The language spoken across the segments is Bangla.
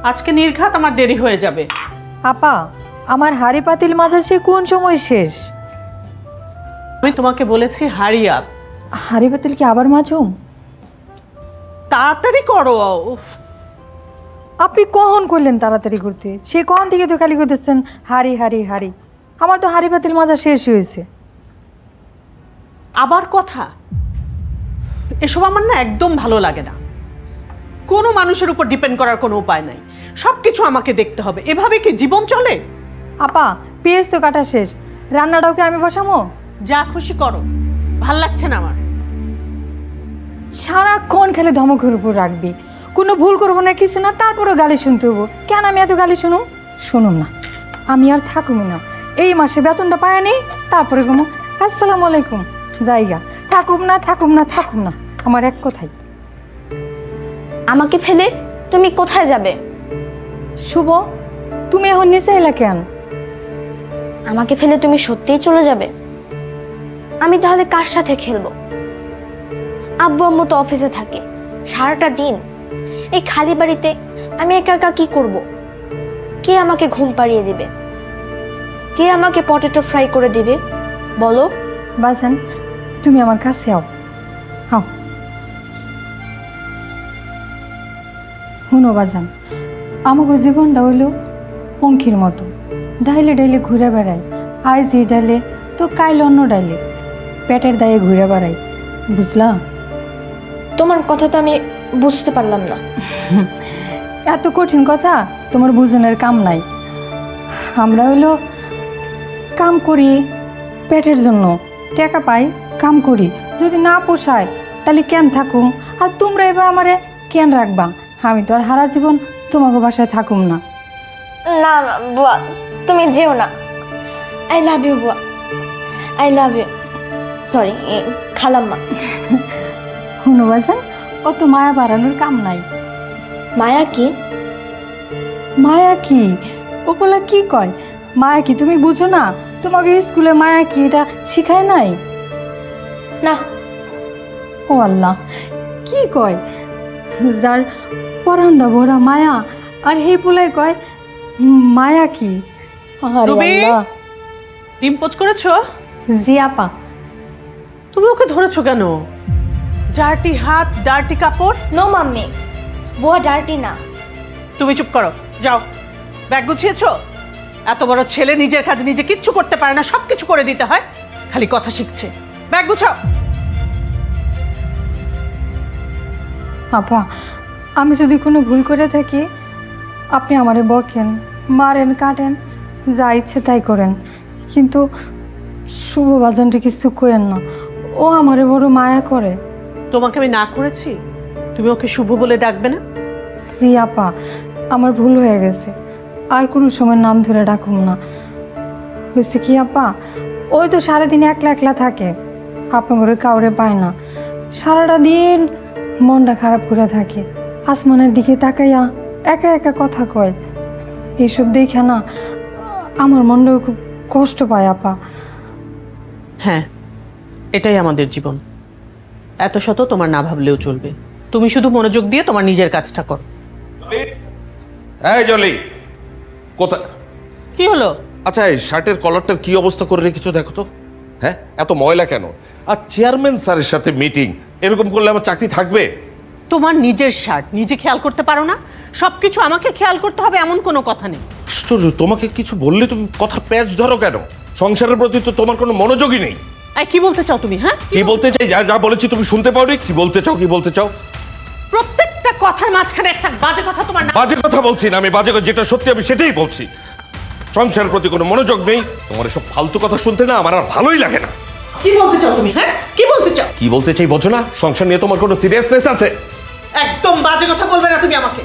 আজকে নির্ঘাত আমার দেরি হয়ে যাবে। আপা, আমার হাড়ি পাতিল মাজা সে কোন সময় শেষ? আমি তোমাকে বলেছি হারি আপ। হাড়ি পাতিল কি আবার মাজুম? তাড়াতাড়ি করো। উফ, আপনি কখন করলেন তাড়াতাড়ি করতে? সে কখন থেকে তো খালি করতেছেন হাড়ি হাড়ি হাড়ি। আমার তো হাড়ি পাতিল মাজা শেষ হয়েছে। আবার কথা, এসব আমার না একদম ভালো লাগে না। কোনো মানুষের উপর ডিপেন্ড করার কোনো উপায় নাই, সব কিছু আমাকে দেখতে হবে। এভাবে কি জীবন চলে? আপা, পেঁয়াজ তো কাটা শেষ, রান্নাটাও কি আমি বসামো? যা খুশি করো, ভাল লাগছে না আমার। সারাক্ষণ খেলে ধমকের উপর রাখবি, কোনো ভুল করবো না কিছু না, তারপরেও গালি শুনতে হবো। কেন আমি এত গালি শুনুম? শুনুম না, আমি আর থাকুম না। এই মাসে বেতনটা পায় নেই, তারপরে কোনো আসসালামু আলাইকুম জায়গা। থাকুম না থাকুম না থাকুম না, আমার এক কথাই। আমাকে ফেলে তুমি কোথায় যাবে? শুভ, তুমি এখন নিচে এলা কেন? আমাকে ফেলে তুমি সত্যিই চলে যাবে? আমি তাহলে কার সাথে খেলবো? আব্বু আম্মু তো অফিসে থাকে সারাটা দিন। এই খালি বাড়িতে আমি একা একা কি করব? কে আমাকে ঘুম পাড়িয়ে দিবে? কে আমাকে পটেটো ফ্রাই করে দিবে বলো? বাজান, তুমি আমার কাছে আও। আও, শুনো বাজান, আমাকে জীবনটা হইল পঙ্খির মতো, ডাইলে ডাইলে ঘুরে বেড়াই। আজ এই ডাইলে তো কাইল অন্য ডাইলে, পেটের দায়ে ঘুরে বেড়াই, বুঝলা? তোমার কথা তো আমি বুঝতে পারলাম না। এত কঠিন কথা তোমার বুঝনের কাম নাই। আমরা হইলো কাম করি পেটের জন্য, টাকা পাই, কাম করি। যদি না পোষায় তাহলে কেন থাকুম? আর তোমরা এবার আমারে কেন রাখবা? আমি তো আর হারা জীবন তোমাকে বাসায় থাকুম না। না না বুয়া, তুমি যেও না। আই লাভ ইউ বুয়া, আই লাভ ইউ। সরি খালাম্মা। শুনো বাজান, অত মায়া বাড়ানোর কাম নাই। মায়া কি? মায়া কি? ওপলা কি কয়? মায়া কি তুমি বুঝো না? তোমাকে স্কুলে মায়া কি এটা শিখায় নাই? না। ও আল্লাহ, কি কয়? যার পরান্ডা ভরা মায়া, আর হে পোলাই কয় মায়া কি? আরে রুবি, আল্লাহ। ডিম পোচ করেছো? জি আপা। তুমি ওকে ধরেছো কেন? ডার্টি হাত, ডার্টি কাপড়। নো মাম্মি, বুয়া ডার্টি না। তুমি চুপ করো, যাও। ব্যাগ গুছিয়েছো? এত বড় ছেলে নিজের কাজ নিজে কিচ্ছু করতে পারে না, সব কিছু করে দিতে হয়, খালি কথা শিখছে। ব্যাগ গুছাও। আপা, আমি যদি কোনো ভুল করে থাকি আপনি আমারে বকেন, মারেন, কাটেন, যা ইচ্ছে তাই করেন, কিন্তু শুভ বাজানটি কিছু করেন না। ও আমারে বড় মায়া করে। তোমাকে আমি না করেছি? তুমি ওকে শুভ বলে ডাকবে না? সি আপা, আমার ভুল হয়ে গেছে, আর কোনো সময় নাম ধরে ডাকুম না। হয়েছে কি আপা, ওই তো সারাদিন একলা একলা থাকে, আপনার কাউরে পায় না। সারাটা দিন মনটা খারাপ করে থাকে, আসমানের দিকে তাকাইয়া একা একা কথা কয়। এইসব দেখে না আমার মনটাও খুব কষ্ট পায় আপা। হ্যাঁ, এটাই আমাদের জীবন। এত শত তোমার না ভাবলেও চলবে। তুমি শুধু মনোযোগ দিয়ে তোমার নিজের কাজটা করো। এই জলি, কোথায়? কি হলো? আচ্ছা, এই শার্টের কলারটার কি অবস্থা করে রেখেছো দেখো তো। হ্যাঁ, এত ময়লা কেন? আর চেয়ারম্যান স্যারের সাথে মিটিং, এরকম করলে আমার চাকরি থাকবে? তোমার নিজের শার্ট নিজে খেয়াল করতে পারো না? সবকিছু আমাকে খেয়াল করতে হবে এমন কোনো কথা নেই। আশ্চর্য, তোমাকে কিছু বললে তুমি কথার প্যাচ ধরো কেন? সংসারের প্রতি তো তোমার কোনো মনোযোগই নেই। এই কি বলতে চাও তুমি? হ্যাঁ, কি বলতে চাই? যা যা বলেছি তুমি শুনতে পাওনি? কি বলতে চাও, কি বলতে চাও? প্রত্যেকটা কথার মাঝখানে একটা বাজে কথা তোমার না। বাজে কথা বলছি না আমি, বাজে যেটা সত্যি আমি সেটাই বলছি। সংসারের প্রতি কোনো মনোযোগ নেই। তোমার এসব ফালতু কথা শুনতে না আমার আর ভালোই লাগে না। কি বলতে চাও তুমি? হ্যাঁ, কি বলতে চাও? কি বলতে চাই বোঝো না? সংসার নিয়ে তোমার কোনো সিরিয়াসনেস আছে? একদম বাজে কথা বলবে না তুমি আমাকে।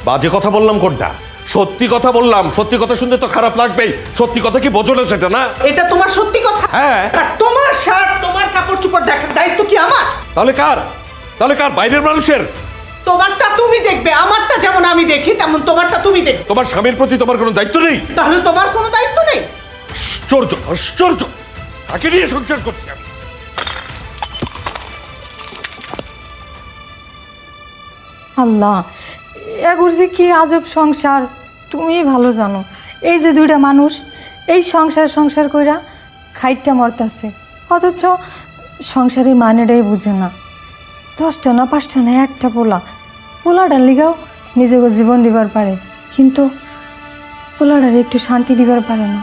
বাজে কথা বললাম কোনটা? সত্যি কথা বললাম। সত্যি কথা শুনতে তো খারাপ লাগবেই। সত্যি কথা কি বোঝো না সেটা? না, এটা তোমার সত্যি কথা। হ্যাঁ। আর তোমার শার্ট, তোমার কাপড় চোপড় দেখার দায়িত্ব কি আমার? তাহলে কার? তাহলে কার? বাইরের মানুষের? তোমারটা তুমি দেখবে, আমারটা যেমন আমি দেখি তেমন তোমারটা তুমি দেখবে। তোমার স্বামীর প্রতি তোমার কোনো দায়িত্ব নেই? তাহলে তোমার কোনো দায়িত্ব নেই? আশ্চর্য, আশ্চর্য। তাকে নিয়ে সংসার করছি আমি। আল্লাহ, এ করছি কি আজব সংসার, তুমি ভালো জানো। এই যে দুইটা মানুষ এই সংসার সংসার কইরা খাইটটা মরতাছে, অথচ সংসারের মানেটাই বুঝে না। 10টা না 5টা না একটা পোলাটার লিগাও নিজেকে জীবন দিবার পারে, কিন্তু পোলাটার একটু শান্তি দিবার পারে না।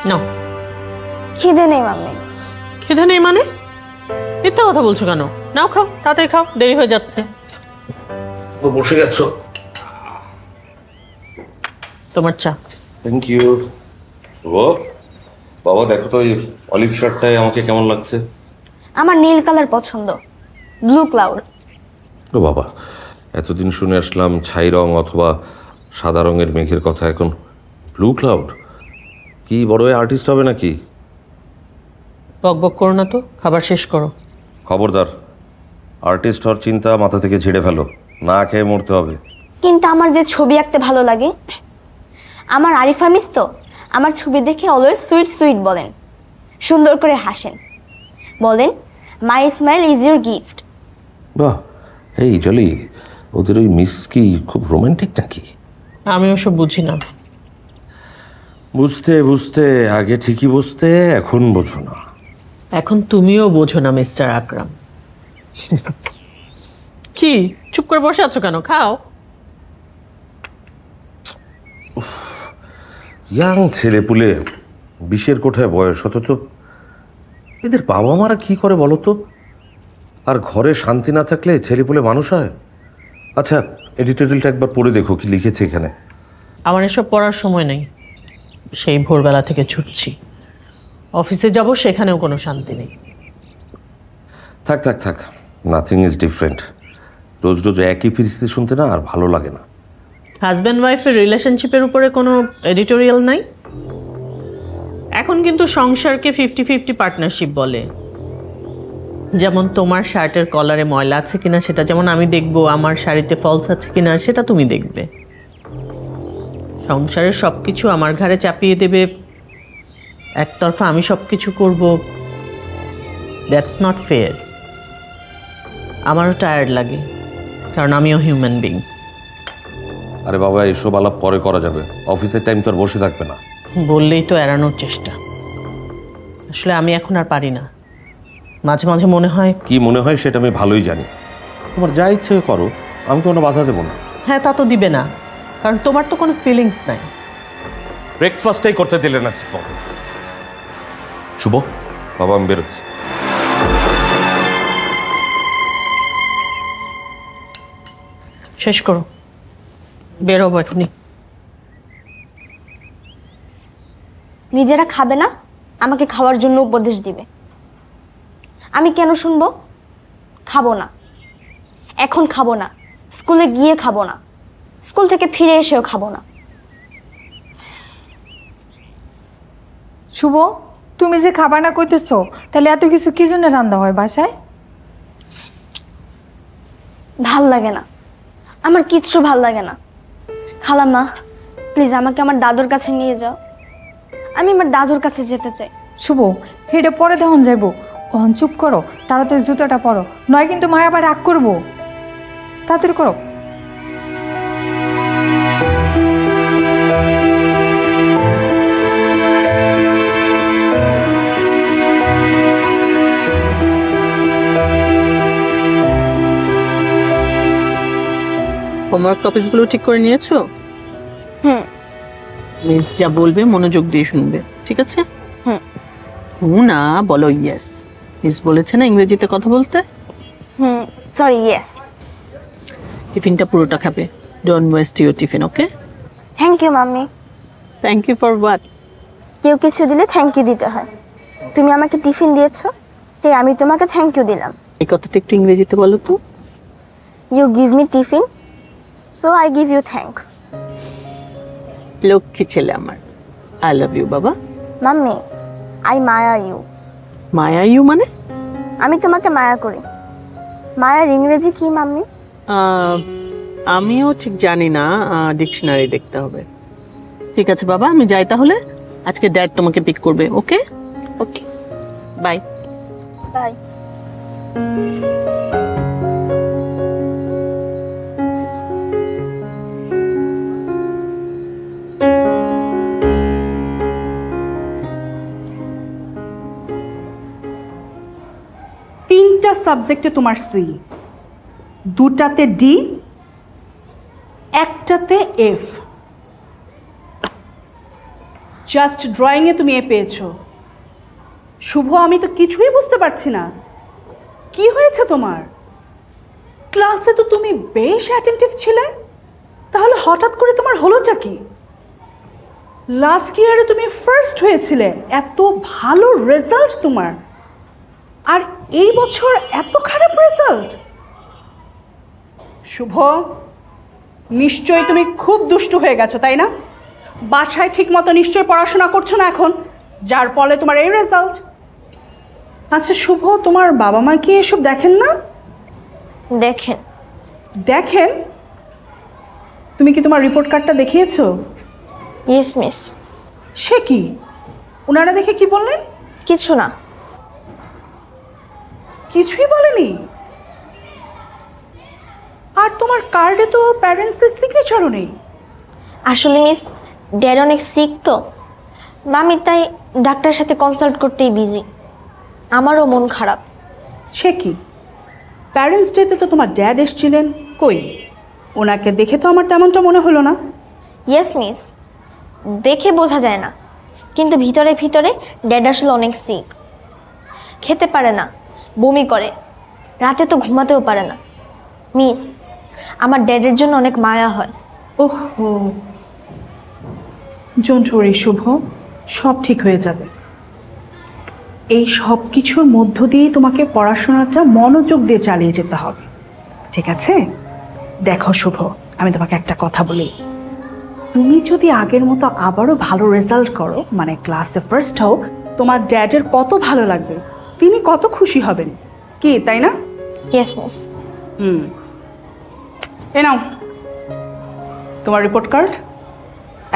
নাও। খিদে নেই মাম্মি। খিদে নেই মানে? মিথ্যা কথা বলছো কেন? নাও খাও, তাড়াতাড়ি খাও, দেরি হয়ে যাচ্ছে। বসে গেছো? তোমার চা। Thank you. শুভ, বাবা দেখো তো এই অলিভ শার্টটায় আমাকে কেমন লাগছে? আমার নীল কালার পছন্দ, ব্লু ক্লাউড। ও বাবা, এতদিন শুনে আসলাম ছাই রং অথবা সাদা রঙের মেঘের কথা, এখন ব্লু ক্লাউড। কি বড় আর্টিস্ট হবে নাকি? বক বক করো না তো, খাবার শেষ করো। খবরদার, আর্টিস্ট হওয়ার চিন্তা মাথা থেকে ঝেড়ে ফেলো, না খেয়ে মরতে হবে। কিন্তু আমার যে ছবি আঁকতে ভালো লাগে, আমার আরিফা মিস তো আমার ছবি দেখে অলওয়েজ সুইট সুইট বলেন, সুন্দর করে হাসেন, বলেন মাই স্মাইল ইজ ইউর গিফট। বাহ, এই জলি, ওদের ওই মিস কি খুব রোমান্টিক নাকি? আমি ওসব বুঝি না। বুঝতে বুঝতে আগে ঠিকই বুঝতে, এখন বোঝো না। এখন তুমিও বোঝো না মিস্টার আকরাম। কি চুপ করে বসে আছো কেন? খাও। ইয়াং ছেলেপুলে, 20-এর কোঠায় বয়স, অথচ এদের বাবা মারা কি করে বলো তো? আর ঘরে শান্তি না থাকলে ছেলেপুলে মানুষ হয়? আচ্ছা, এডিটোরিয়ালটা একবার পড়ে দেখো কি লিখেছে এখানে। আমার এসব পড়ার সময় নেই, সেই ভোরবেলা থেকে ছুটছি। অফিসে যাব, সেখানেও কোনো শান্তি নেই। থাক থাক থাক, নাথিং ইজ ডিফারেন্ট। রোজ রোজ একই ফিরিস্তি শুনতে না আর ভালো লাগে না। হাজব্যান্ড ওয়াইফের রিলেশনশিপের উপরে কোনো এডিটোরিয়াল নাই। এখন কিন্তু সংসারকে 50-50 পার্টনারশিপ বলে। যেমন তোমার শার্টের কলারে ময়লা আছে কিনা সেটা যেমন আমি দেখব, আমার শাড়িতে ফলস আছে কিনা সেটা তুমি দেখবে। সংসারের সব কিছু আমার ঘাড়ে চাপিয়ে দেবে, একতরফা আমি সব কিছু করবো। That's not fair. আমারও টায়ার্ড লাগে, কারণ আমিও হিউম্যান বিং। আরে বাবা, এসব আলাপ পরে করা যাবে, অফিসের টাইম তো আর বসে থাকবে না। বললেই তো এড়ানোর চেষ্টা। আসলে আমি এখন আর পারি না। মাঝে মাঝে মনে হয়। কি মনে হয় সেটা আমি ভালোই জানি। তোমার যা ইচ্ছে করো, আমি কোনো বাধা দেবো না। হ্যাঁ, তা তো দিবে না, কারণ তোমার তো কোনো ফিলিংস নাই। ব্রেকফাস্টটাই করতে দিলে না। শুভ, বাবা আমি বেরোচ্ছি। শেষ করো, বেরোবো এখনই। নিজেরা খাবে না, আমাকে খাওয়ার জন্য উপদেশ দিবে। আমি কেন শুনবো? খাবো না, এখন খাবো না, স্কুলে গিয়ে খাবো না, স্কুল থেকে ফিরে এসেও খাবো না। শুভ, তুমি যে খাবার না কইতেছো, তাহলে এত কিছু কি জন্য রান্না হয় বাসায়? ভাল লাগে না, আমার কিচ্ছু ভাল লাগে না। খালাম্মা, প্লিজ আমাকে আমার দাদুর কাছে নিয়ে যাও, আমি আমার দাদুর কাছে যেতে চাই। শুভ, হেটা পরে তখন যাইবো, অহন চুপ করো, তাড়াতাড়ি জুতোটা পরো, নয় কিন্তু মায়া আবার রাগ করবো। তাড়াতাড়ি করো। হোমওয়ার্ক টপিকসগুলো ঠিক করে নিয়েছো? হুম। মিস যা বলবে মনোযোগ দিয়ে শুনবে, ঠিক আছে? না বলো ইয়েস। মিস বলেছে না ইংরেজিতে কথা বলতে। Sorry, yes. টিফিনটা পুরোটা খাবে, don't waste your tiffin, okay? Thank you mummy. Thank you for what? কেউ কিছু দিলে থ্যাংক ইউ দিতে হয়। তুমি আমাকে টিফিন দিয়েছো, তাই আমি তোমাকে থ্যাংক ইউ দিলাম। এই কথাটা একটু ইংরেজিতে বলো তো। You give me tiffin, so I give you thanks. লক্ষ্মী ছেলে আমার। আই লাভ ইউ বাবা। মাম্মি, আই মায়া ইউ। মায়া ইউ মানে? আমি তোমাকে মায়া করি। মায়ার ইংরেজি কি মাম্মি? আমিও ঠিক জানি না, ডিকশনারি দেখতে হবে। ঠিক আছে বাবা, আমি যাই তাহলে। আজকে ড্যাড তোমাকে পিক করবে। ওকে ওকে, বাই। বাই। তিনটা সাবজেক্টে তোমার সি, দুটাতে ডি, একটাতে এফ। জাস্ট ড্রয়িংয়ে তুমি এ পেয়েছো। শুভ, আমি তো কিছুই বুঝতে পারছি না কি হয়েছে তোমার। ক্লাসে তো তুমি বেশ অ্যাটেন্টিভ ছিলে, তাহলে হঠাৎ করে তোমার হলোটা কি? লাস্ট ইয়ারে তুমি ফার্স্ট হয়েছিলে, এত ভালো রেজাল্ট তোমার, আর এই বছর এত খারাপ রেজাল্ট। শুভ, নিশ্চয়ই তুমি খুব দুষ্টু হয়ে গেছো, তাই না? বাসায় ঠিকমতো নিশ্চয়ই পড়াশোনা করছো না এখন, যার ফলে তোমার এই রেজাল্ট। আচ্ছা শুভ, তোমার বাবা মা কি এসব দেখেন না? দেখেন। দেখেন? তুমি কি তোমার রিপোর্ট কার্ডটা দেখিয়েছো? Yes miss. সে কি, ওনারা দেখে কি বললেন? কিছু না। কিছুই বলেনি? আর তোমার কার্ডে তো প্যারেন্টসের সিগনেচারও নেই। আসলে মিস, ড্যাড অনেক সিক তো, মামি তাই ডাক্তারের সাথে কনসাল্ট করতেই বিজি। আমারও মন খারাপ। সে কি, প্যারেন্টস ডেতে তো তোমার ড্যাড এসছিলেন, কই? ওনাকে দেখে তো আমার তেমনটা মনে হলো না। ইয়েস মিস, দেখে বোঝা যায় না, কিন্তু ভিতরে ভিতরে ড্যাড আসলে অনেক সিক। খেতে পারে না, বমি করে, রাতে তো ঘুমাতেও পারে না। মিস, আমার ড্যাডের জন্য অনেক মায়া হয়। ওহো, ডোন্ট ওয়ারি শুভ, সব ঠিক হয়ে যাবে। এই সব কিছুর মধ্য দিয়ে তোমাকে পড়াশোনাটা মনোযোগ দিয়ে চালিয়ে যেতে হবে, ঠিক আছে? দেখো শুভ, আমি তোমাকে একটা কথা বলি, তুমি যদি আগের মতো আবারও ভালো রেজাল্ট করো, মানে ক্লাসে ফার্স্ট হও, তোমার ড্যাডের কত ভালো লাগবে, তিনি কত খুশি হবেন, কি তাই না? Yes miss. এ নাও তোমার রিপোর্ট কার্ড,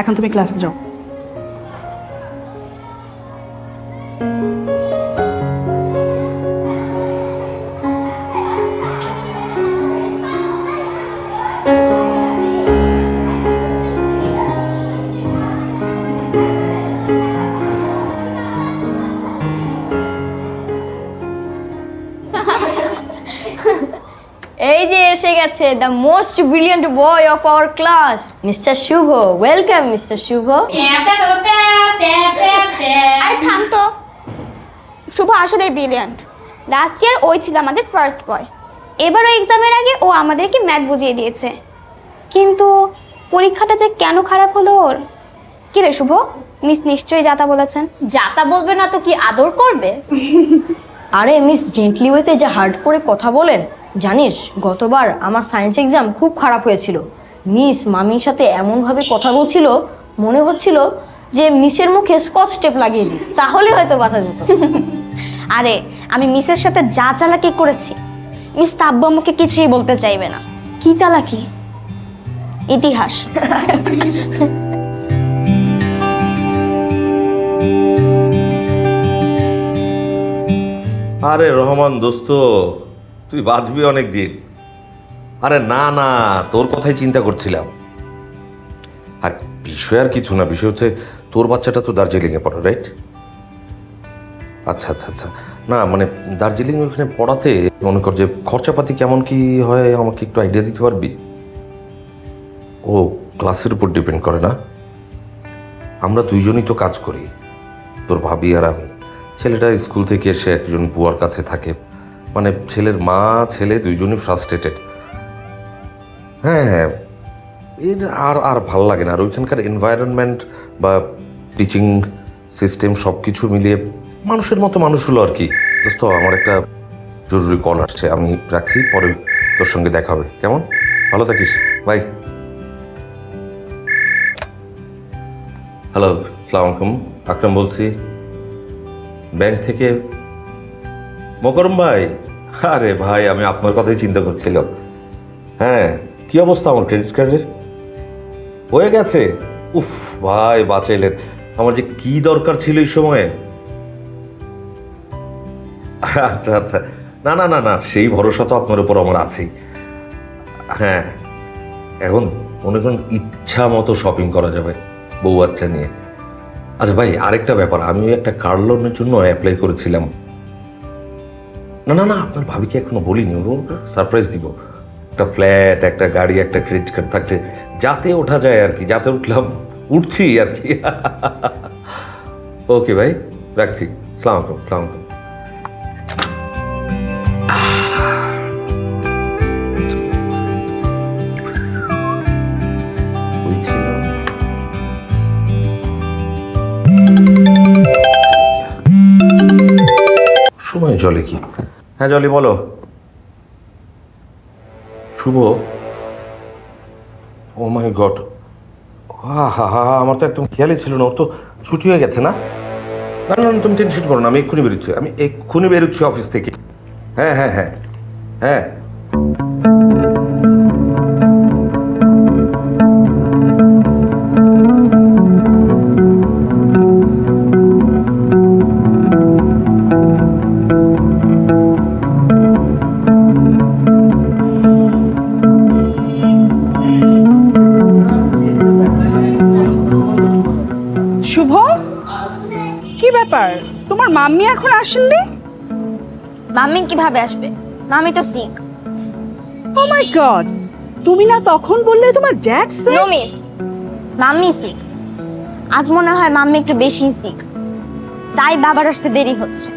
এখন তুমি ক্লাসে যাও। এই যে এসে গেছে the most brilliant boy of our class, mister Shubho. Welcome mister Shubho. আরে থাম তো, শুভ আসলেই ব্রিলিয়ান্ট। লাস্ট ইয়ার ওই ছিল আমাদের ফার্স্ট বয়, এবারও এক্সামের আগে ও আমাদেরকে ম্যাথ বুঝিয়ে দিয়েছে। কিন্তু পরীক্ষাটা যে কেন খারাপ হলো ওর। কি রে শুভ, মিস নিশ্চয়ই যাতা বলেছেন। যাতা বলবে না তো কি আদর করবে? আরে মিস জেন্টলি ওয়েতে যা হার্ড করে কথা বলেন। জানিস গতবার আমার সায়েন্স এক্সাম খুব খারাপ হয়েছিল। মিস মামির সাথে এমনভাবে কথা বলছিল, মনে হচ্ছিল যে মিসের মুখে স্কচ টেপ লাগিয়ে দিই, তাহলে হয়তো বাঁচা যেত। আরে আমি মিসের সাথে যা চালাকি করেছি, মিস তা আব্বু আমাকে কিছুই বলতে চাইবে না। কি চালাকি? ইতিহাস। আরে রহমান দোস্ত, তুই বাঁচবি অনেক দিন। আরে না না, তোর কথাই চিন্তা করছিলাম। আর বিষয় আর কিছু না, বিষয় হচ্ছে তোর বাচ্চাটা তো দার্জিলিংয়ে পড়ে, রাইট? আচ্ছা আচ্ছা আচ্ছা, না মানে দার্জিলিং ওখানে পড়াতে মনে কর যে খরচাপাতি কেমন কি হয়, আমাকে একটু আইডিয়া দিতে পারবি? ও ক্লাসের উপর ডিপেন্ড করে না? আমরা দুইজনই তো কাজ করি, তোর ভাবি আর আমি। ছেলেটা স্কুল থেকে এসে একজন বুয়ার কাছে থাকে, মানে ছেলের মা ছেলে দুইজনই ফ্রাস্ট্রেটেড। হ্যাঁ হ্যাঁ, এর আর আর ভাল লাগে না। আর ওইখানকার এনভায়রনমেন্ট বা টিচিং সিস্টেম সব কিছু মিলিয়ে মানুষের মতো মানুষ হলো আর কি। দোস্ত, আমার একটা জরুরি কল আসছে, আমি রাখছি, পরে তোর সঙ্গে দেখা হবে, কেমন? ভালো থাকিস, বাই। হ্যালো, আসসালামু আলাইকুম, আকরাম বলছি ব্যাংক থেকে। মোকরম ভাই, আরে ভাই আমি আপনার কথাই চিন্তা করছিলাম। হ্যাঁ কি অবস্থা আমার ক্রেডিট কার্ডের? হয়ে গেছে? উফ ভাই বাঁচাইলেন, আমার যে কি দরকার ছিল এই সময়ে। আচ্ছা আচ্ছা, না না না না, সেই ভরসা তো আপনার উপর আমার আছেই। হ্যাঁ, এখন মনে করেন ইচ্ছা মতো শপিং করা যাবে বউ বাচ্চা নিয়ে। আচ্ছা ভাই, আরেকটা ব্যাপার, আমি ওই একটা কার লোনের জন্য অ্যাপ্লাই করেছিলাম। না না না, আপনার ভাবিকে এখনো বলিনি, ওর সারপ্রাইজ দিব। একটা ফ্ল্যাট, একটা গাড়ি, একটা ক্রেডিট কার্ড থাকলে যাতে ওঠা যায় আর কি, যাতে উঠলাম উঠছি আর কি। ওকে ভাই, রাখছি। সালাম আলাইকুম। সালাম আলাইকুম। বলছিলাম সময় জলে কি? হ্যাঁ জলি বলো। শুভ, ও মাই গড, হা হা হা, আমার তো একদম খেয়ালই ছিল না, ওর তো ছুটি হয়ে গেছে না? না না না, তুমি টেনশন করো না, আমি এক্ষুনি বেরোচ্ছি অফিস থেকে। হ্যাঁ হ্যাঁ হ্যাঁ হ্যাঁ। শুভ, কি ব্যাপার, তোমার মাম্মি এখন আসেননি? মাম্মি কিভাবে আসবে? মাম্মি তো সিক। ও মাই গড, তুমি না তখন বললে তোমার dad sick? No miss, mummy sick. আজ মনে হয় মাম্মি একটু বেশি সিক, তাই বাবার আসতে দেরি হচ্ছে।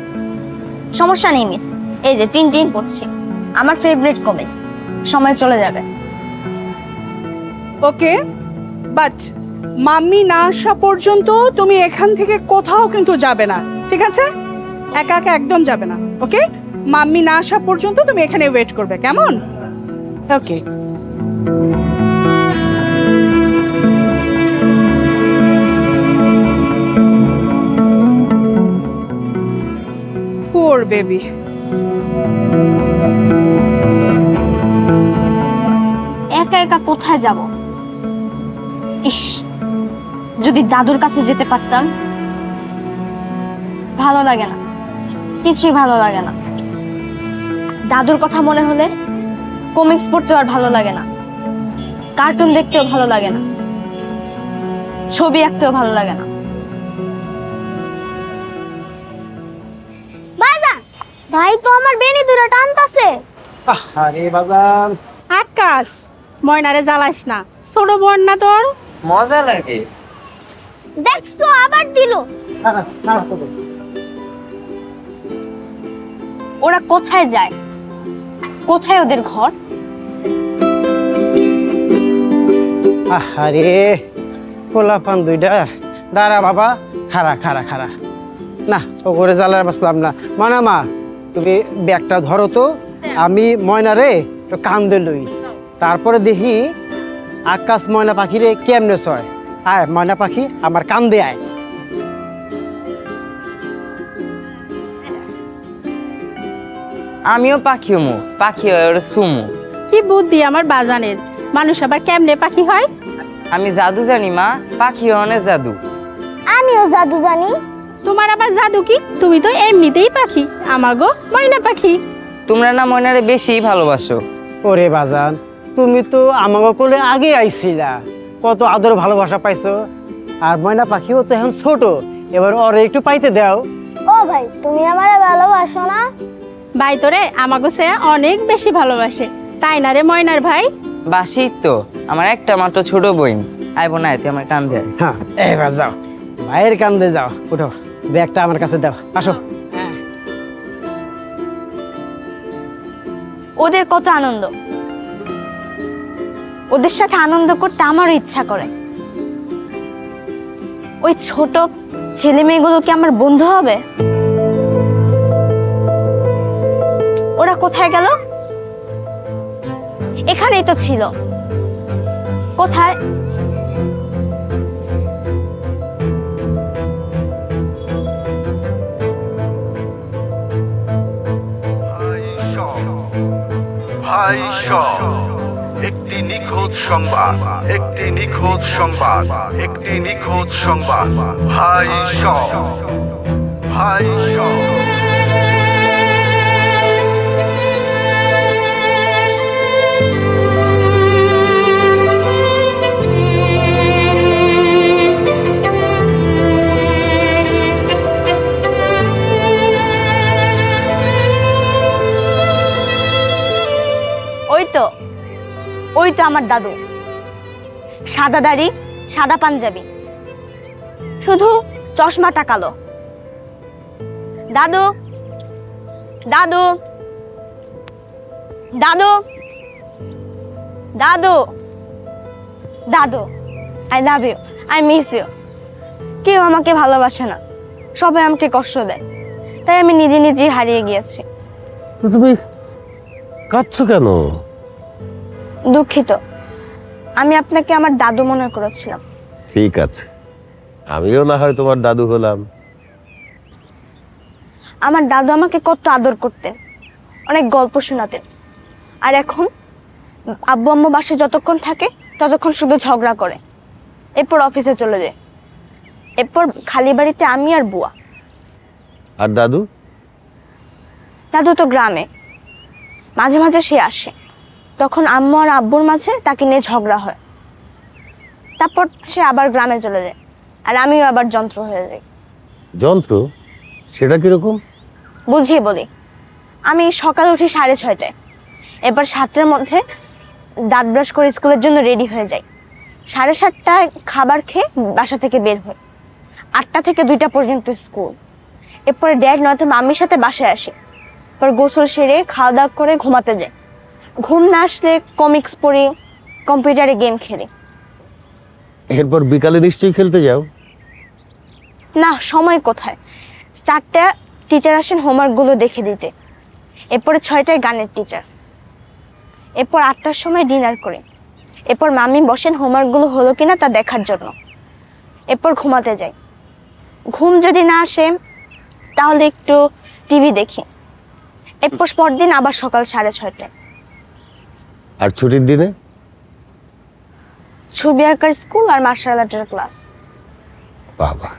সমস্যা নেই মিস, এই যে টিন টিন পড়ছি, আমার ফেভারিট কমিক্স, সময় চলে যাবে। ওকে, বাট মাম্মি না আসা পর্যন্ত তুমি এখান থেকে কোথাও কিন্তু যাবে না, ঠিক আছে? একা একা একদম যাবে না, ওকে? মাম্মি না আসা পর্যন্ত তুমি এখানে ওয়েট করবে, কেমন? ওকে। পোর বেবি। একা একা কোথায় যাব? ইস, যদি দাদুর কাছে যেতে পারতাম। ভালো লাগে না, কিছুই ভালো লাগে না। দাদুর কথা মনে হলে কমিক্স পড়তেও আর ভালো লাগে না, কার্টুন দেখতেও ভালো লাগে না, ছবি আঁকতেও ভালো লাগে না। ভাই তো আমার বেনি দুটো টানতাছে। আরে বাজান, আকাশ, ময়নারে জ্বালাস না, ছোট বোন না তোর? মজা লাগে। দেখছো আবার দিল। ওরা কোথায় যায়? কোথায় ওদের ঘর? আরে পোলাপান দুইটা, দাঁড়া বাবা, খারা খারা খারা। না, ও করে জ্বালার বাসলাম না। ময়না মা, তুমি ব্যাগটা ধরো তো, আমি ময়নারে একটু কান্দে লই, তারপরে দেখি আকাশ ময়না পাখিরে কেমনে ছয়। আয় ময়না পাখি, আমার কান্দে আয়। আমিও পাখি হমু, পাখি হয় ওরা সুমু। কি বুদ্ধি আমার বাজানের, মানুষ আবার কেমনে পাখি হয়? আমি জাদু জানি মা, পাখি অনেক জাদু। আমিও জাদু জানি। তোমার আবার জাদু কি? তুমি তো এমনিতেই পাখি, আমাগো ময়না পাখি। তোমরা না ময়নারে বেশি ভালোবাসো। ওরে বাজান, তুমি তো আমাকে কোলে আগে আইছিলা, কত আদর ভালোবাসা পাইছো। আর ময়না পাখিও তো এখন ছোট, এবার ওরে একটু পাইতে দাও। ও ভাই, তুমি আমারে ভালোবাসো না? ভাই তোরে আমাগো সে অনেক বেশি ভালোবাসে, তাই না রে ময়নার ভাই? বাসি তো, আমার একটা মাত্র ছোট বোন। আইব না, তুই আমার কান্দে আয়। হ্যাঁ, এবার যাও, ভাইয়ের কান্দে যাও, উঠো, ব্যাগটা আমার কাছে দাও, আসো। ওদের কত আনন্দ, ওদের সাথে আনন্দ করতে আমারও ইচ্ছা করে। ওই ছোট ছেলে মেয়েগুলো কি আমার বন্ধু হবে? ওরা কোথায় গেল? এখানেই তো ছিল, কোথায়? একটি নিখোঁজ সংবাদ, একটি নিখোঁজ সংবাদ, একটি নিখোঁজ সংবাদ। ভাই সব, ভাই সব। ওই তো আমার দাদু, সাদা দাড়ি, সাদা পাঞ্জাবি, শুধু চশমাটা কালো। দাদু, দাদু, দাদু, দাদু, দাদু, I love you, I miss you. কেউ আমাকে ভালোবাসে না, সবাই আমাকে কষ্ট দেয়, তাই আমি নিজে নিজেই হারিয়ে গিয়েছি। তুমি কাঁদছো কেন? দুঃখিত, আমি আপনাকে আমার দাদু মনে করেছিলাম। ঠিক আছে, আমিও না হয় তোমার দাদু হলাম। আমার দাদু আমাকে কত আদর করতেন, অনেক গল্প শোনাতেন। আর এখন আব্বু আম্মু বাসায় যতক্ষণ থাকে ততক্ষণ শুধু ঝগড়া করে, এরপর অফিসে চলে যায়, এরপর খালি বাড়িতে আমি আর বুয়া। আর দাদু? দাদু তো গ্রামে, মাঝে মাঝে সে আসে, তখন আম্মু আর আব্বুর মাঝে তাকে নিয়ে ঝগড়া হয়, তারপর সে আবার গ্রামে চলে যায়, আর আমিও আবার যন্ত্র হয়ে যাই। যন্ত্র? সেটা কিরকম? বুঝিয়ে বলি, আমি সকালে উঠি 6:30টায়, এবার 7টার মধ্যে দাঁত ব্রাশ করে স্কুলের জন্য রেডি হয়ে যাই। 7:30টায় খাবার খেয়ে বাসা থেকে বের হই, 8টা থেকে 2টা পর্যন্ত স্কুল। এরপরে ড্যাড নয়তো মাম্মির সাথে বাসায় আসি, এরপর গোসল সেরে খাওয়া দাওয়া করে ঘুমাতে যাই। ঘুম না আসলে কমিক্স পড়ি, কম্পিউটারে গেম খেলি। এরপর বিকালে নিশ্চয়ই খেলতে যাও? না, সময় কোথায়, 4টা টিচার আসেন হোমওয়ার্কগুলো দেখে দিতে, এরপরে 6টায় গানের টিচার, এরপর 8টার সময় ডিনার করি, এরপর মাম্মি বসেন হোমওয়ার্কগুলো হলো কিনা তা দেখার জন্য, এরপর ঘুমাতে যাই। ঘুম যদি না আসে তাহলে একটু টিভি দেখি, এরপর পরদিন আবার সকাল 6:30টায়। আর ছুটির দিনে? ছবি আঁকার স্কুল আর মার্শাল আর্টের ক্লাস। বাবা,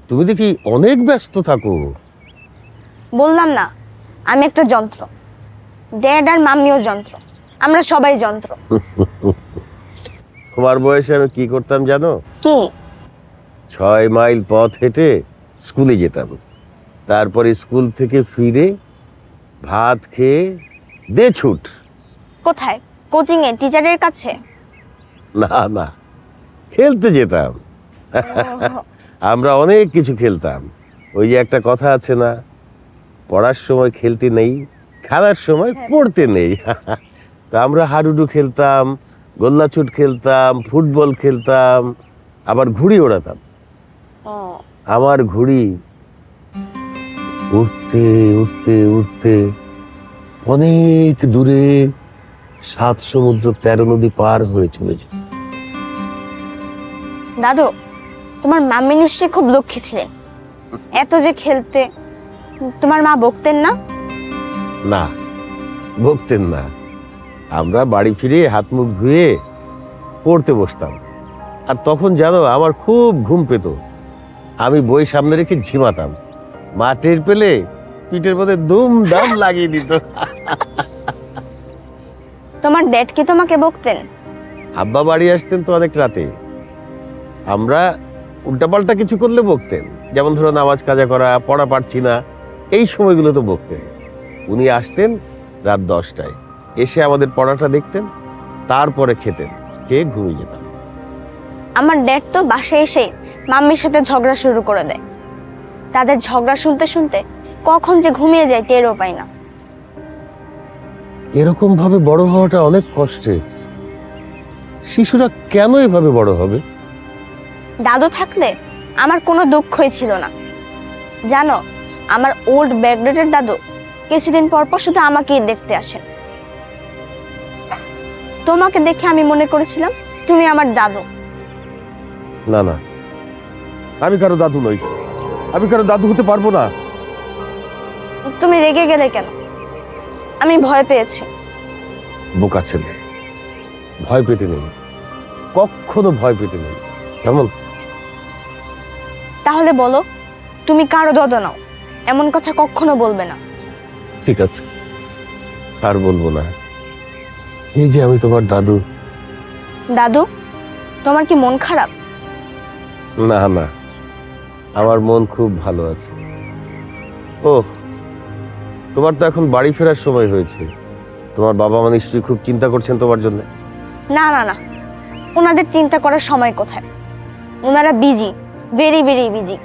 তুমি দেখি অনেক ব্যস্ত থাকো। বললাম না, আমি একটা যন্ত্র, ড্যাড আর মাম্মিও যন্ত্র, আমরা সবাই যন্ত্র। তোমার বয়সে আমি কি করতাম জানো? কি? 6 মাইল পথ হেঁটে স্কুলে যেতাম, তারপরে স্কুল থেকে ফিরে ভাত খেয়ে দে ছুট। কোথায়? কোচিং এ, টিচারের কাছে? না না, খেলতে যেতাম। আমরা অনেক কিছু খেলতাম। ওই যে একটা কথা আছে না, পড়ার সময় খেলতে নেই, খেলার সময় পড়তে নেই। তা আমরা হাডুডু খেলতাম, গোল্লাছুট খেলতাম, ফুটবল খেলতাম, আবার ঘুড়ি ওড়াতাম। আমার ঘুড়ি উঠতে উঠতে উঠতে অনেক দূরে 7 সমুদ্র 13 নদী পার হয়ে চলে যেত। দাদু, তোমার মাম্মি নিশ্চয়ই খুব লক্ষ্মী ছিলেন, এত যে খেলতে। তোমার মা বকতেন না? না, বকতেন না। আমরা বাড়ি ফিরে হাত মুখ ধুয়ে পড়তে বসতাম, আর তখন জানো আমার খুব ঘুম পেত। আমি বই সামনে রেখে ঝিমাতাম, মা টের পেলে পিঠের মধ্যে দুম দাম লাগিয়ে দিত। তোমার ড্যাড কি তোমাকে বকতেন? আব্বা বাড়ি আসতেন তো অনেক রাতে, আমরা উল্টাপাল্টা কিছু করলে বকতেন, যেমন ধরো নামাজ কাজা করা, পড়া পারছি না, এই সময়গুলো তো বকতেন। উনি আসতেন রাত 10টায়, এসে আমাদের পড়াটা দেখতেন, তারপরে খেতেন, খেয়ে ঘুমিয়ে যেতাম। আমার ড্যাড তো বাসায় এসে মাম্মির সাথে ঝগড়া শুরু করে দেয়, তাদের ঝগড়া শুনতে শুনতে কখন যে ঘুমিয়ে যায় টেরও পাই না। এরকম ভাবে বড় হওয়াটা অনেক কষ্টের। শিশুরা কেন এভাবে বড় হবে? দাদু থাকলে আমার কোনো দুঃখই ছিল না। জানো, আমার ওল্ড ব্যাকডেটের দাদু কিছুদিন পর পর শুধু আমাকেই দেখতে আসেন। তোমাকে দেখে আমি মনে করেছিলাম তুমি আমার দাদু। না না, আমি কারো দাদু নই, আমি কারো দাদু হতে পারবো না। তুমি রেগে গেলে কেন? আমি ভয় পেয়েছি। বোকা ছেলে, ভয় পেতে নেই, কখনো ভয় পেতে নেই, কেমন? তাহলে বলো, তুমি কারো দদ নাও, এমন কথা কখনো বলবে না। ঠিক আছে, আর বলবো না। এই যে আমি তোমার দাদু। দাদু, তোমার কি মন খারাপ? না না, আমার মন খুব ভালো আছে। ও, তোমার তো এখন বাড়ি ফেরার সময় হয়েছে। তোমার বাবা মা নিশ্চয়ই খুব চিন্তা করছেন তোমার জন্য। না না না, ওনাদের চিন্তা করার সময় কোথায়? ওনারা বিজি, ভেরি ভেরি বিজি।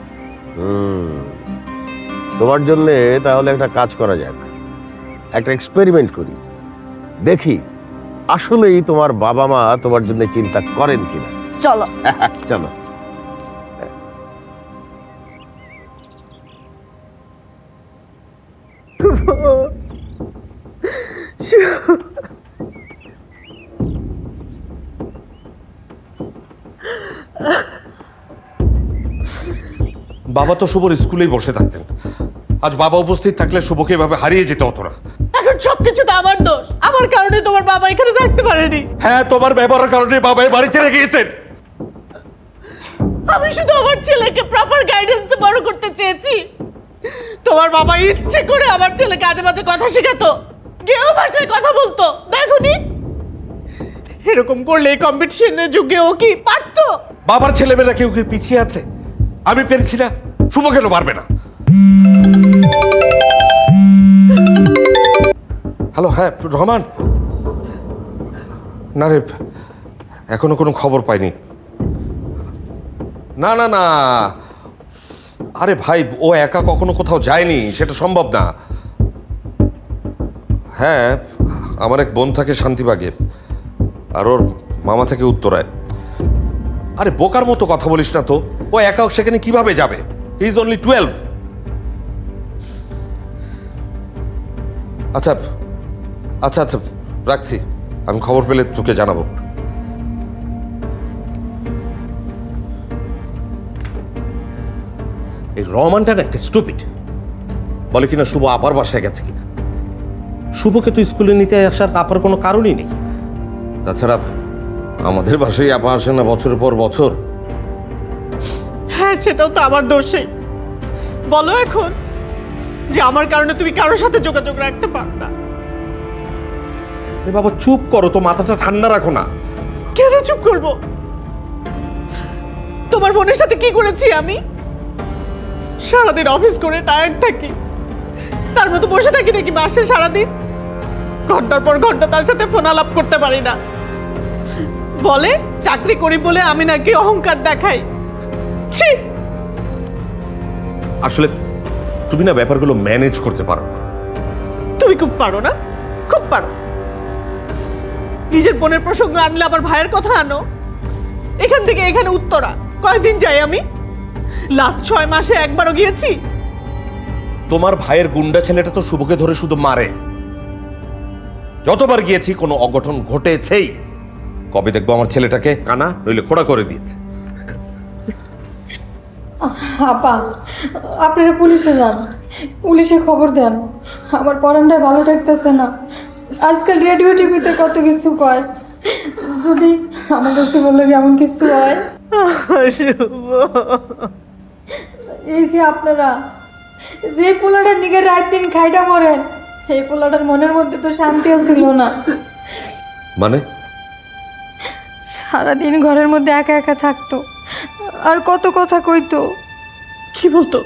তোমার জন্য তাহলে একটা কাজ করা যাক, একটা এক্সপেরিমেন্ট করি, দেখি আসলেই তোমার বাবা মা তোমার জন্য চিন্তা করেন কিনা। চলো চলো। বাবা তো শুভর স্কুলেই বসে থাকতেন। আজ বাবা উপস্থিত থাকলে শুভকে এভাবে হারিয়ে যেতে হতো না। এখন সবকিছু তো আমার দোষ, আমার কারণে তোমার বাবা এখানে থাকতে পারেনি। হ্যাঁ, তোমার ব্যবহারের কারণে বাবা এই বাড়ি ছেড়ে গিয়েছেন। আমি শুধু আমার ছেলেকে প্রপার গাইডেন্সে বড় করতে চেয়েছি। তোমার বাবা ইচ্ছে করে আমার ছেলেকে আজে বাজে কথা শেখাতো, কেউ ভাষায় কথা বলতো। দেখুনি, এরকম করলে এই কম্পিটিশনের যুগে ও কি পারতো? বাবার ছেলেমেয়েরা কেউ কেউ পিছিয়ে আছে, আমি পেরেছি না, শুভ কেন পারবে না? হ্যালো, হ্যাঁ রহমান। না রে, এখনো কোনো খবর পাইনি। না না না, আরে ভাই, ও একা কখনো কোথাও যায়নি, সেটা সম্ভব না। হ্যাঁ, আমার এক বোন থাকে শান্তিবাগে, আর ওর মামা থাকে উত্তরায়। আরে বোকার মতো কথা বলিস না তো, ও একা সেখানে কিভাবে যাবে? He is only 12। আচ্ছা আচ্ছা আচ্ছা, রাখছি, আমি খবর পেলে তোকে জানাবো। এই রহমানটার একটা স্টুপিড, বলে কিনা শুভ আপার বাসায় গেছে কিনা। শুভকে তো স্কুলে নিতে আসার আপার কোনো কারণই নেই। তাছাড়া আমাদের বাসায় আপা আসে না বছরের পর বছর। হ্যাঁ, সেটাও তো আমার দোষে। বলো এখন যে আমার কারণে তুমি কারোর সাথে যোগাযোগ রাখতে পারো না। বাবা চুপ করো তো, মাথাটা ঠান্ডা রাখো না। কেন চুপ করব? তোমার বোনের সাথে কি করেছি আমি? সারাদিন অফিস করে টায়ার্ড থাকি, তার মতো বসে থাকি নাকি বাসে সারাদিন? ঘন্টার পর ঘন্টা তার সাথে ফোন আলাপ করতে পারি না। বলে চাকরি করি বলে আমি নাকি অহংকার দেখাই। ছি! আসলে তুমি না ব্যাপারগুলো ম্যানেজ করতে পারো না। তুমি খুব পারো না, খুব পারো। নিজের বোনের প্রসঙ্গ আনলে আবার ভাইয়ের কথা আনো। এখান থেকে এখানে উত্তরা কয়দিন যাই আমি? লাস্ট 6 মাসে একবারও গিয়েছি? তোমার ভাইয়ের গুন্ডা ছেলেটা তো শুভকে ধরে শুধু মারে। যতবার গিয়েছি কোনো অঘটন ঘটেছেই। কবে দেখবো আমার ছেলেটাকে কানা নইলে খোড়া করে দিয়েছে। আপা, আপনারা পুলিশে যান, পুলিশে খবর দেন। আমার পড়ানটাই ভালো থাকতেছে না। আজকাল রেডিও টিভিতে কত কিছু কয়, যদি আমার কাছে বললে এমন কিছু হয়। এই যে আপনারা যে পোলাটার নিগে রাত দিন খাইটা মরেন, এই পোলাটার মনের মধ্যে তো শান্তি ছিল না। মানে সারাদিন ঘরের মধ্যে একা একা থাকতো, আর কত কথা কইতো। কি বলতো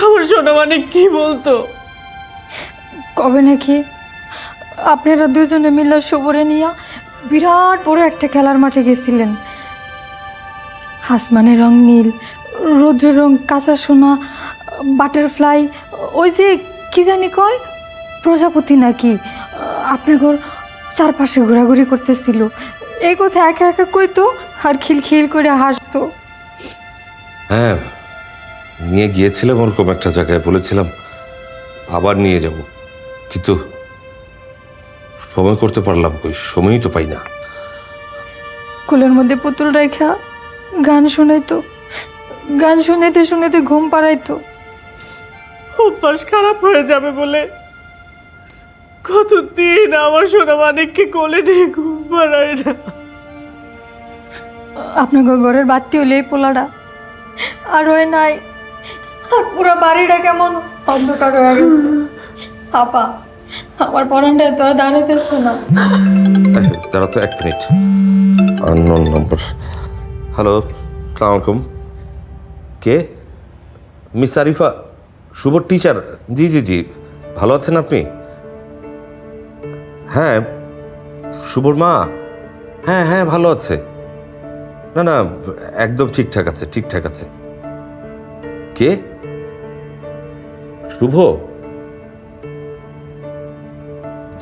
আমার সোনা? মানে কি বলতো? কবে নাকি আপনারা দুজনে মিলে শুভরে নিয়ে বিরাট বড় একটা খেলার মাঠে গেছিলেন। আসমানের রং নীল, রৌদ্রের রং কাঁচা সোনা, বাটারফ্লাই, ওই যে কি জানি কয় প্রজাপতি নাকি, আপনার ঘর চারপাশে ঘোরাঘুরি করতেছিল। এই কথা একা একা কইতো আর খিলখিল করে হাসতো। হ্যাঁ, নিয়ে গিয়েছিলাম ওরকম একটা জায়গায়, বলেছিলাম আবার নিয়ে যাব, কিন্তু সময় করতে পারলাম কই, সময়ই তো পাই না। কুলের মধ্যে পুতুল রেখা গান শোনাইতো, গান শুনাইতে শুনাইতে ঘুম পাড়াইতো। অভ্যাস খারাপ হয়ে যাবে বলে কতদিন আমার সোনা মানিককে কোলে নিয়ে ঘুম পাড়ায় না। আপনার ঘরের বাতি হলে এই পোলাটা আর ওই নাই, আর পুরো বাড়িটা কেমন অন্ধকার হয়ে গেছে। আপা আমার পড়ানটা তো আর দাঁড়াইতেছে না। তারা তো 1 মিনিট। আননোন নম্বর। হ্যালো, আসসালামু আলাইকুম। কে? মিস আরিফা, শুভর টিচার? জি জি জি, ভালো আছেন আপনি? হ্যাঁ, শুভর মা? হ্যাঁ হ্যাঁ, ভালো আছে। না না, একদম ঠিকঠাক আছে, ঠিকঠাক আছে। কে? শুভ?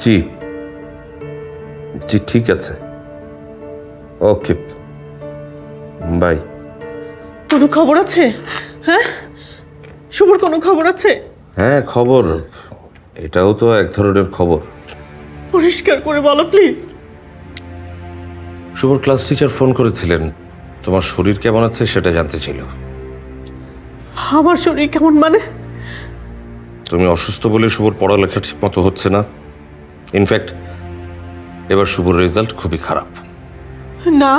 জি জি, ঠিক আছে, ওকে, বাই। কোনো খবর আছে? হ্যাঁ, শুভর কোনো খবর আছে? হ্যাঁ, খবর। এটাও তো এক ধরনের খবর। পরিষ্কার করে বলো প্লিজ। শুভর ক্লাস টিচার ফোন করেছিলেন, তোমার শরীর কেমন আছে সেটা জানতে ছিল। আমার শরীর কেমন মানে? তুমি অসুস্থ বলে শুভর পড়ালেখা ঠিক মতো হচ্ছে না। ইনফ্যাক্ট এবার শুভর রেজাল্ট খুবই খারাপ। না,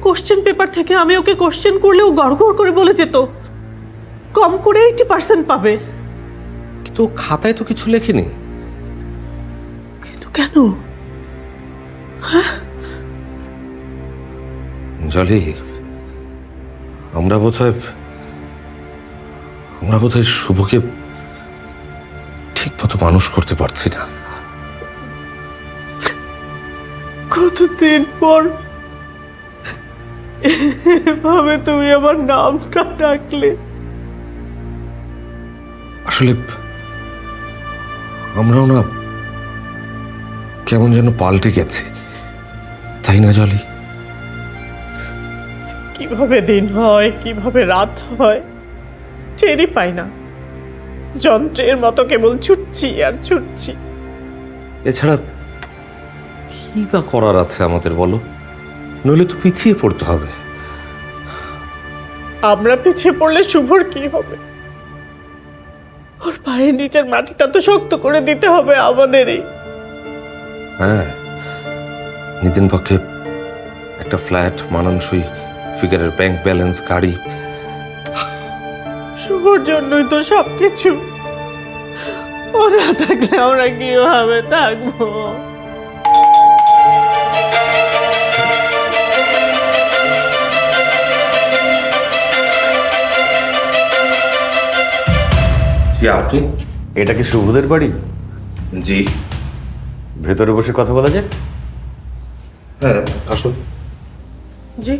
কোশ্চেন পেপার থেকে আমি ওকে কোশ্চেন করলেও গড়গড় করে বলে যেত কম করে 80% পাবে। কিন্তু ও খাতায় তো কিছু লেখেনি। কিন্তু কেন? জলি, আমরা বোধহয় শুভকে ঠিক মতো মানুষ করতে পারছি না। কতদিন পর এভাবে তুমি আমার নামটা ডাকলে। আসলে আমরাও না কেমন যেন পাল্টে গেছি, তাই না জলি? কিভাবে দিন হয়, কিভাবে রাত হয় টেরই পাই না। যন্ত্রের মতো কেবল ছুটছি আর ছুটছি। এছাড়া কি বা করার আছে আমাদের, বলো? নইলে তো পিছিয়ে পড়তে হবে। আমরা পিছিয়ে পড়লে শুভর কি হবে? ওর পায়ের নিচের মাটিটা তো শক্ত করে দিতে হবে আমাদেরই। হ্যাঁ, নিতিন পক্ষে একটা ফ্ল্যাট, মানানসই ফিগারের ব্যাংক ব্যালেন্স, গাড়ি। শুভর জন্যই তো সবকিছু। ও না থাকলে আমরা কিভাবে থাকবো? আপনি? এটা কি শুভদের বাড়ি? জি। ভেতরে বসে কথা বলা যায়? হ্যাঁ, আসুন। জি।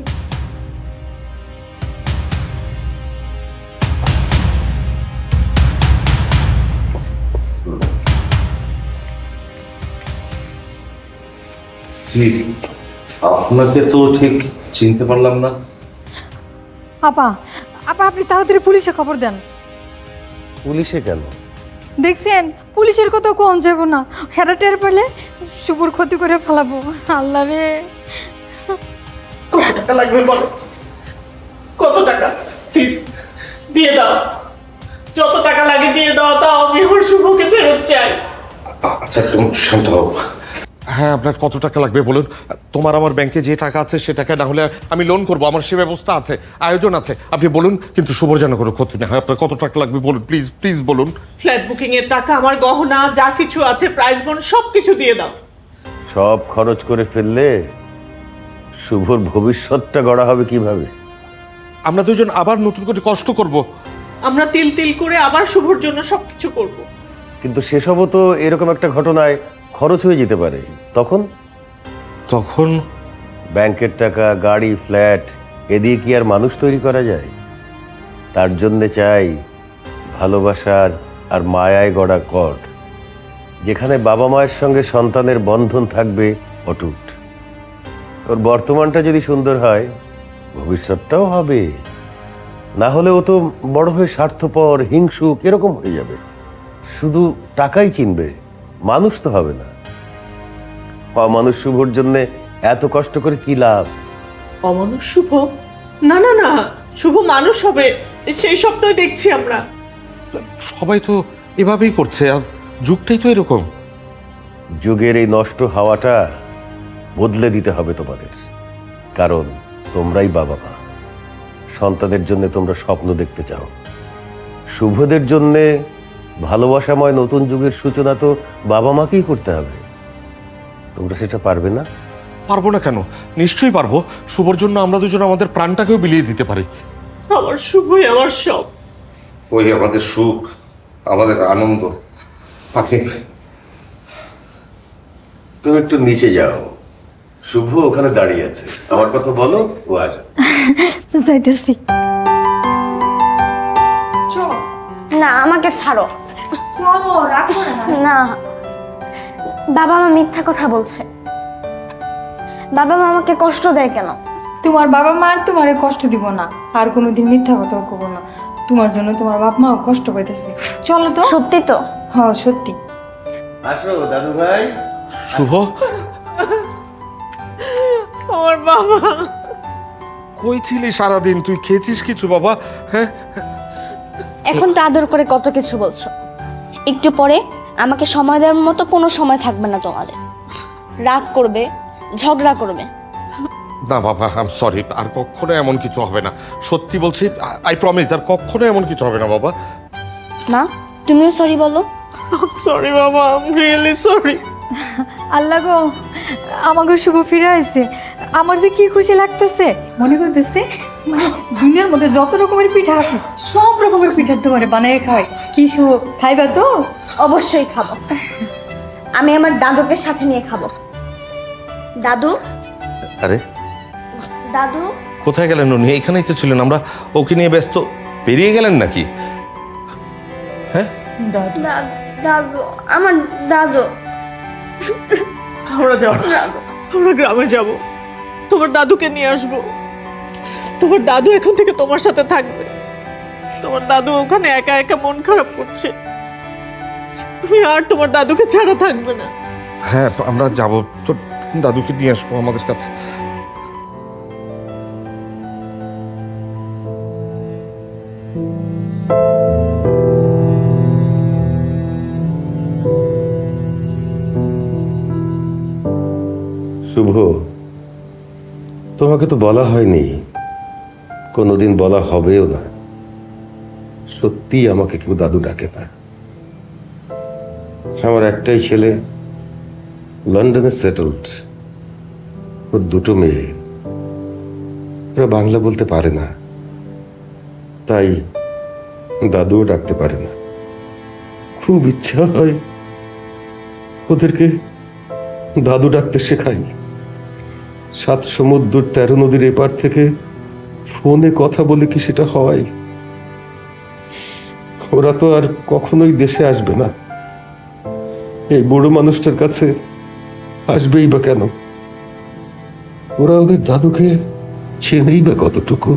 জি, আপনাকে তো ঠিক চিনতে পারলাম না। আপা আপা আপনি তাড়াতাড়ি পুলিশে খবর দেন। পুলিশে কেন? দেখছেন, পুলিশের কথা কোন যাব না, হেরা টের পেলে শুভর ক্ষতি করে ফেলাবো। আল্লাহ রে, কত টাকা লাগবে বলো? কত টাকা? প্লিজ দিয়ে দাও, যত টাকা লাগে দিয়ে দাও। তাও আমি ওর শুভকে ফেরত চাই। আচ্ছা, তুমি শান্ত হও। হ্যাঁ, আপনার কত টাকা লাগবে বলুন? তোমার আমার ব্যাংকে যে টাকা আছে সে টাকা না হলে আমি লোন করবো, আমার সে ব্যবস্থা আছে, আয়োজন আছে। আপনি বলুন, কিন্তু শুভর যেন কোনো ক্ষতি না হয়। আপনার কত টাকা লাগবে বলুন, প্লিজ প্লিজ বলুন। ফ্ল্যাট বুকিং এর টাকা, আমার গহনা যা কিছু আছে, প্রাইস বন্ড সবকিছু দিয়ে দাও। সব খরচ করে ফেললে শুভর ভবিষ্যৎটা গড়া হবে কিভাবে? আমরা দুজন আবার নতুন করে কষ্ট করব। আমরা তিল তিল করে আবার শুভর জন্য সবকিছু করব। কিন্তু সেসবও তো এরকম একটা ঘটনায় খরচ হয়ে যেতে পারে। তখন তখন ব্যাংকের টাকা, গাড়ি, ফ্ল্যাট এদিকে কি আর মানুষ তৈরি করা যায়? তার জন্যে চাই ভালোবাসার আর মায়ায় গড়া কর, যেখানে বাবা মায়ের সঙ্গে সন্তানের বন্ধন থাকবে অটুট। ওর বর্তমানটা যদি সুন্দর হয়, ভবিষ্যৎটাও হবে। না হলে ও তো বড় হয়ে স্বার্থপর, হিংসুক এরকম হয়ে যাবে। শুধু টাকাই চিনবে, মানুষ তো হবে না। অমানুষ শুভর জন্য এত কষ্ট করে কি লাভ? অমানুষ শুভ? না না না, শুভ মানুষ হবে, সেই স্বপ্নই দেখছি আমরা। সবাই তো এভাবেই করছে, আর যুগটাই তো এরকম। যুগের এই নষ্ট হাওয়াটা বদলে দিতে হবে তোমাদের, কারণ তোমরাই বাবা মা। সন্তানের জন্য তোমরা স্বপ্ন দেখতে চাও, শুভদের জন্য ভালোবাসাময় নতুন যুগের সূচনা তো বাবা মাকেই করতে হবে। তোমরা সেটা পারবে না? পারবো না কেন? নিশ্চয়ই পারবো। শুভর জন্য আমরা দুজন আমাদের প্রাণটাকেও বিলিয়ে দিতে পারি। আমার শুভই আমার সব। ওই আমাদের সুখ, আমাদের আনন্দ। পাখি, তুমি একটু নিচে যাও, শুভ ওখানে দাঁড়িয়ে আছে, আমার কথা বলো, ও আসবে। যাইতেছি। না, আমাকে ছাড়ো। চলো, রাখো না। না, বাবা মা মিথ্যা কথা বলছে। বাবা মা আমাকে কষ্ট দেয় কেন? তোমার বাবা মা আর তোমারে কষ্ট দিব না, আর কোনোদিন মিথ্যা কথাও কব না। তোমার জন্য তোমার বাপ মাও কষ্ট পাইতেছে। চলো তো। সত্যি তো? হ্যাঁ সত্যি। আসো দাদু ভাই। শুভ, আমার বাবা। কই ছিলি সারাদিন? তুই খেয়েছিস কিছু বাবা? হ্যাঁ, এখন তো আদর করে কত কিছু বলছো, একটু পরে আমাকে সময় দেওয়ার মতো কোনো সময় থাকবে না তোমাদের। রাগ করবে, ঝগড়া করবে। না বাবা, আই এম সরি, আর কখনো এমন কিছু হবে না। সত্যি বলছি, আই প্রমিস, আর কখনো এমন কিছু হবে না বাবা। মা, তুমিও সরি বলো। সরি বাবা, আই এম রিয়েলি সরি। আল্লাহ গো, আমাকে শুভ ফিরে আসছে। আমার যে কি খুশি লাগতেছে, মনে করতেছে মানে দুনিয়ার মধ্যে যত রকমের পিঠা আছে সব রকমের পিঠা তোমারে বানিয়ে খাওয়াই। কি শুভ, খাইবা তো? অবশ্যই খাবো। আমি আমার দাদুকে সাথে নিয়ে খাবো। দাদু, আরে দাদু। কোথায় গেলেন উনি? এখানেই তো ছিলেন, আমরা ওকে নিয়ে ব্যস্ত। বেরিয়ে গেলেন নাকি? হ্যাঁ, দাদু, আমার দাদু। আমরা যাবো, আমরা গ্রামে যাব, তোমার দাদুকে নিয়ে আসবো। তোমার দাদু এখন থেকে তোমার সাথে থাকবে। তোমার দাদু ওখানে একা একা মন খারাপ করছে, তুমি আর তোমার দাদুকে ছাড়া থাকবে না। হ্যাঁ, আমরা যাবো, তোর দাদুকে নিয়ে আসবো আমাদের কাছে। শুভ, তোমাকে তো বলা হয়নি, কোনোদিন বলা হবেও না। সত্যি আমাকে কেউ দাদু ডাকে না। আমার একটাই ছেলে, লন্ডনে সেটেলড। ওর দুটো মেয়ে, ওরা বাংলা বলতে পারে না, তাই দাদুও ডাকতে পারে না। খুব ইচ্ছা হয় ওদেরকে দাদু ডাকতে শেখাই। 7 সমুদ্র 13 নদীর এপার থেকে ফোনে কথা বলে কি সেটা হয়? ওরা তো আর কখনোই দেশে আসবে না, এই বুড়ো মানুষটার কাছে আসবেই বা কেন? ওরা ওদের দাদুকে চেনেই বা কতটুকু?